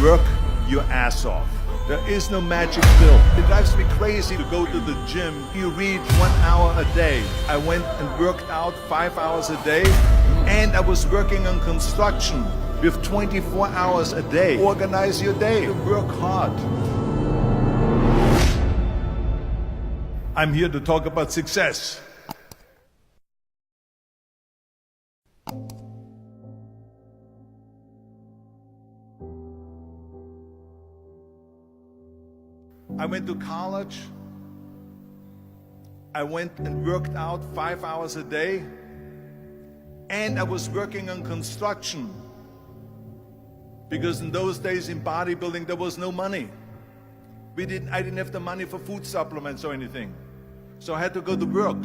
work your ass off. There is no magic pill. It drives me crazy to go to the gym. You read 1 hour a day. I went and worked out 5 hours a day, and I was working on construction with 24 hours a day. Organize your day. Work hard. I'm here to talk about success. I went to college. I went and worked out 5 hours a day, and I was working on construction. Because in those days in bodybuilding there was no money. I didn't have the money for food supplements or anything. So I had to go to work.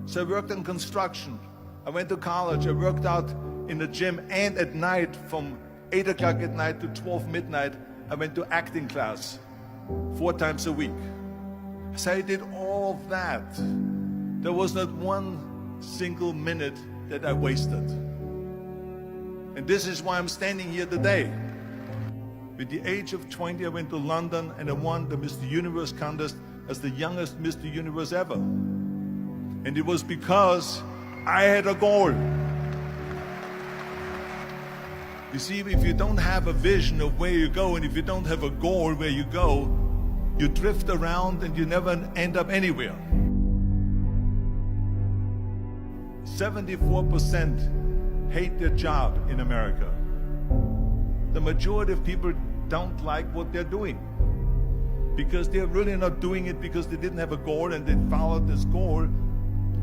So I worked on construction. I went to college. I worked out in the gym, and at night from 8 o'clock at night to 12 midnight, I went to acting class 4 times a week. So I did all of that. There was not one single minute that I wasted. And this is why I'm standing here today. With the age of 20, I went to London and I won the Mr. Universe contest as the youngest Mr. Universe ever. And it was because I had a goal. You see, if you don't have a vision of where you go, and if you don't have a goal where you go, you drift around and you never end up anywhere. 74% hate their job in America. The majority of people don't like what they're doing because they're really not doing it because they didn't have a goal and they followed this goal.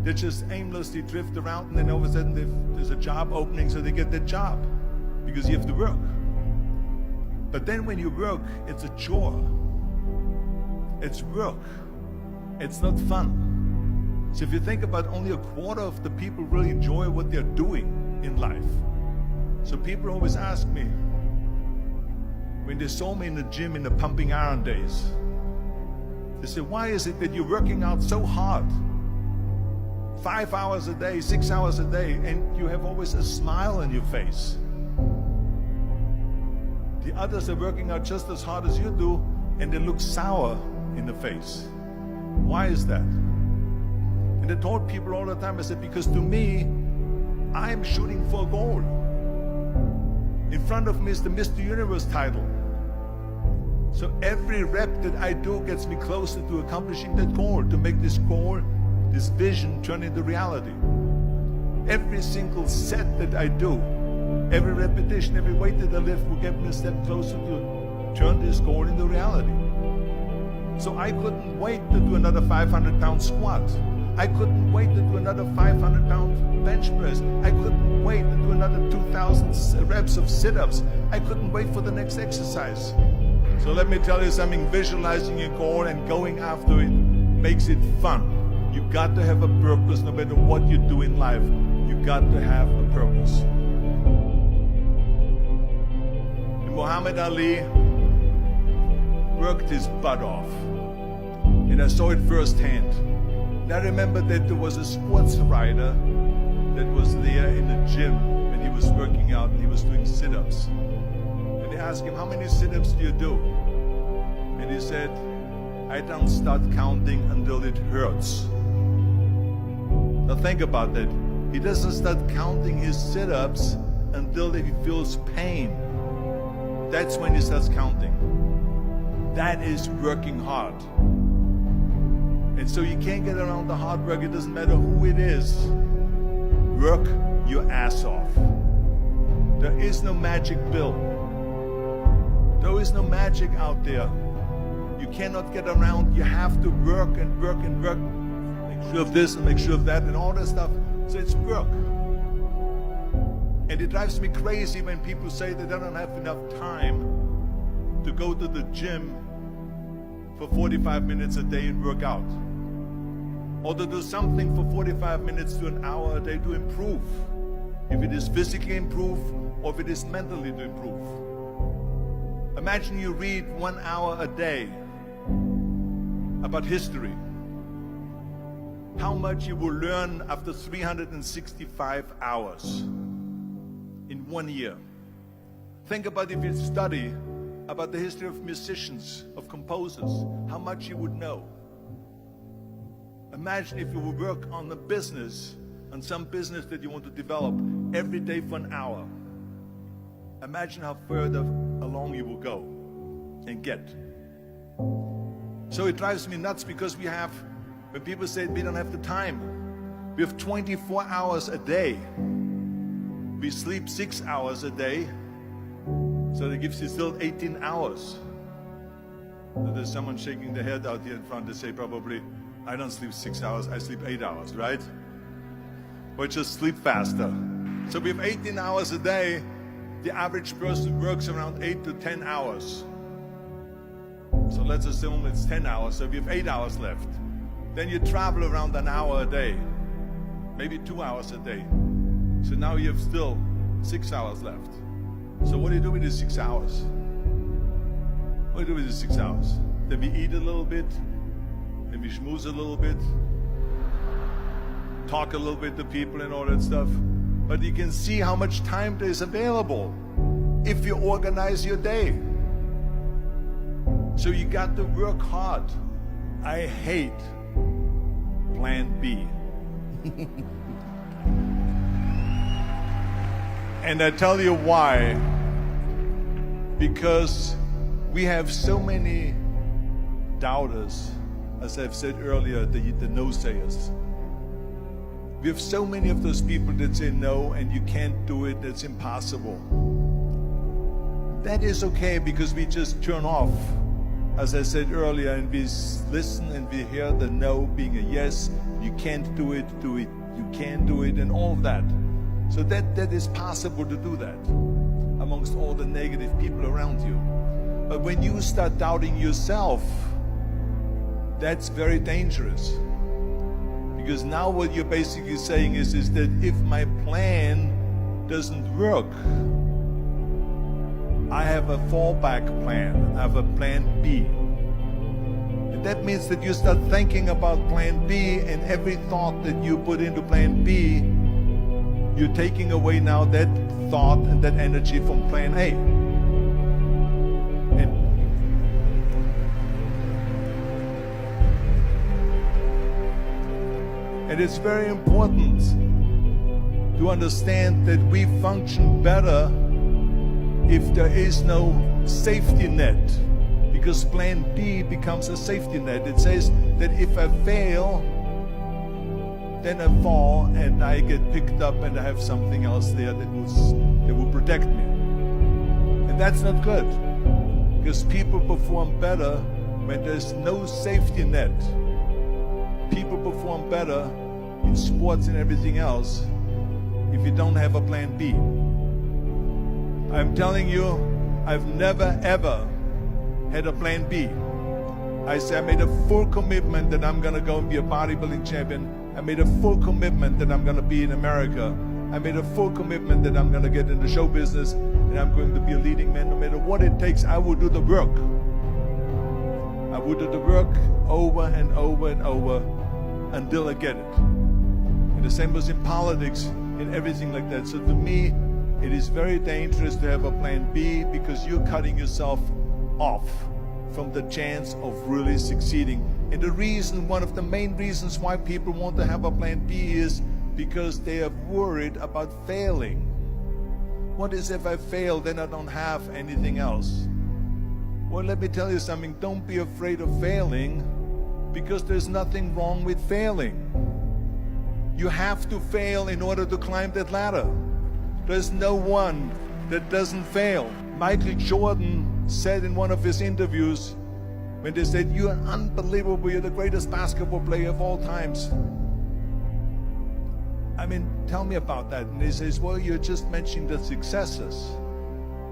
They just aimlessly drift around, and then all of a sudden there's a job opening, so they get that job because you have to work. But then when you work, it's a chore. It's work. It's not fun. So if you think about, only a quarter of the people really enjoy what they're doing in life. So people always ask me, when they saw me in the gym in the pumping iron days, they say, why is it that you're working out so hard? 5 hours a day, 6 hours a day, and you have always a smile on your face. The others are working out just as hard as you do, and they look sour in the face. Why is that? And I told people all the time, I said, because to me, I'm shooting for a goal. In front of me is the Mr. Universe title. So every rep that I do gets me closer to accomplishing that goal, to make this goal, this vision, turn into reality. Every single set that I do, every repetition, every weight that I lift will get me a step closer to turn this goal into reality. So I couldn't wait to do another 500-pound squat. I couldn't wait to do another 500-pound bench press. I couldn't wait to do another 2,000 reps of sit-ups. I couldn't wait for the next exercise. So let me tell you something, visualizing your goal and going after it makes it fun. You got to have a purpose no matter what you do in life. You got to have a purpose. And Muhammad Ali worked his butt off. And I saw it firsthand. And I remember that there was a sports writer that was there in the gym when he was working out and he was doing sit-ups. And they asked him, how many sit-ups do you do? And he said, I don't start counting until it hurts. Now think about that. He doesn't start counting his sit-ups until he feels pain. That's when he starts counting. That is working hard. And so you can't get around the hard work. It doesn't matter who it is. Work your ass off. There is no magic pill. There is no magic out there. You cannot get around. You have to work and work and work. Make sure of this and make sure of that and all that stuff. So it's work. And it drives me crazy when people say that they don't have enough time to go to the gym for 45 minutes a day and work out. Or to do something for 45 minutes to an hour a day to improve. If it is physically improve or if it is mentally to improve. Imagine you read 1 hour a day about history. How much you will learn after 365 hours in 1 year. Think about if you study about the history of musicians, of composers, how much you would know. Imagine if you would work on a business, on some business that you want to develop every day for an hour. Imagine how further along you will go and get. So it drives me nuts because when people say we don't have the time, we have 24 hours a day. We sleep 6 hours a day, so that gives you still 18 hours. So there's someone shaking their head out here in front to say probably, I don't sleep 6 hours, I sleep 8 hours, right? Or just sleep faster. So we have 18 hours a day. The average person works around 8 to 10 hours. So let's assume it's 10 hours, so we have 8 hours left. Then you travel around an hour a day, maybe 2 hours a day. So now you have still 6 hours left. So what do you do with these 6 hours? What do you do with these 6 hours? Then we eat a little bit, then we schmooze a little bit, talk a little bit to people and all that stuff. But you can see how much time there is available if you organize your day. So you got to work hard. I hate plan B. And I tell you why. Because we have so many doubters, as I've said earlier, the no-sayers. We have so many of those people that say no and you can't do it, it's impossible. That is okay because we just turn off, as I said earlier, and we listen and we hear the no being a yes. You can't do it, you can do it, and all of that. So that is possible to do that amongst all the negative people around you. But when you start doubting yourself, that's very dangerous. Because now what you're basically saying is that if my plan doesn't work, I have a fallback plan, I have a plan B. And that means that you start thinking about plan B, and every thought that you put into plan B, you're taking away now that thought and that energy from plan A. And it's very important to understand that we function better if there is no safety net, because plan B becomes a safety net. It says that if I fail, then I fall and I get picked up and I have something else there that will protect me. And that's not good, because people perform better when there's no safety net. People perform better in sports and everything else if you don't have a plan B. I'm telling you, I've never ever had a plan B. I made a full commitment that I'm gonna go and be a bodybuilding champion. I made a full commitment that I'm gonna be in America. I made a full commitment that I'm gonna get in the show business and I'm going to be a leading man. No matter what it takes, I will do the work. I will do the work over and over and over until I get it. And the same was in politics and everything like that. So to me, it is very dangerous to have a plan B, because you're cutting yourself off from the chance of really succeeding. And the reason, one of the main reasons why people want to have a plan B is because they are worried about failing. What is if I fail, then I don't have anything else? Well, let me tell you something. Don't be afraid of failing, because there's nothing wrong with failing. You have to fail in order to climb that ladder. There's no one that doesn't fail. Michael Jordan said in one of his interviews, when they said, "You're unbelievable, you're the greatest basketball player of all times." I mean, tell me about that. And he says, well, you're just mentioning the successes.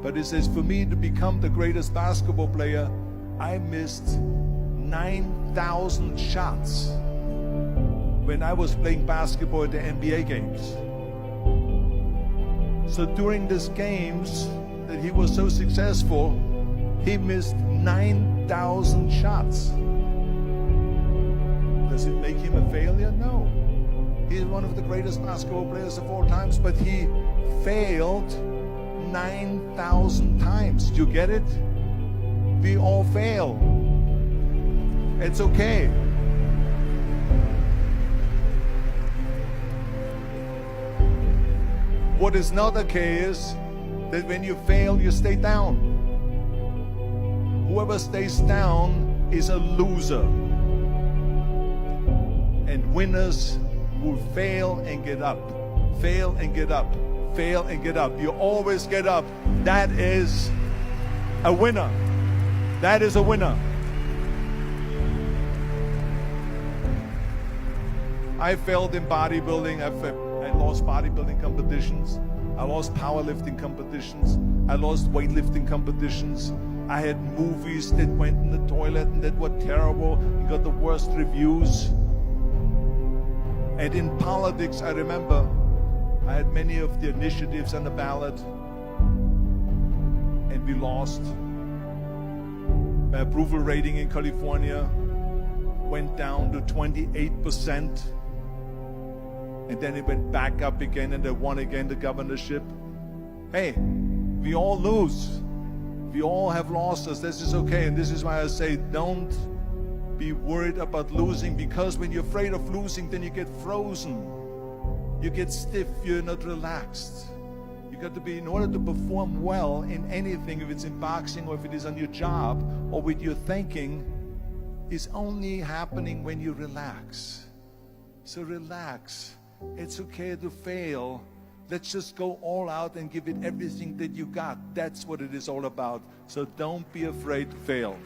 But he says, for me to become the greatest basketball player, I missed 9,000 shots when I was playing basketball at the NBA games. So during these games that he was so successful, he missed 9,000 shots. Does it make him a failure? No. He's one of the greatest basketball players of all times, but he failed 9,000 times. Do you get it? We all fail. It's okay. What is not okay is that when you fail, you stay down. Whoever stays down is a loser. And winners will fail and get up. Fail and get up. Fail and get up. You always get up. That is a winner. That is a winner. I failed in bodybuilding. I lost bodybuilding competitions. I lost powerlifting competitions. I lost weightlifting competitions. I had movies that went in the toilet and that were terrible and got the worst reviews. And in politics, I remember I had many of the initiatives on the ballot, and we lost. My approval rating in California went down to 28%, and then it went back up again, and I won again the governorship. Hey, we all lose. We all have losses. This is okay, and this is why I say don't be worried about losing, because when you're afraid of losing, then you get frozen. You get stiff, you're not relaxed. You got to be, in order to perform well in anything, if it's in boxing or if it is on your job or with your thinking, is only happening when you relax. So relax. It's okay to fail. Let's just go all out and give it everything that you got. That's what it is all about. So don't be afraid to fail.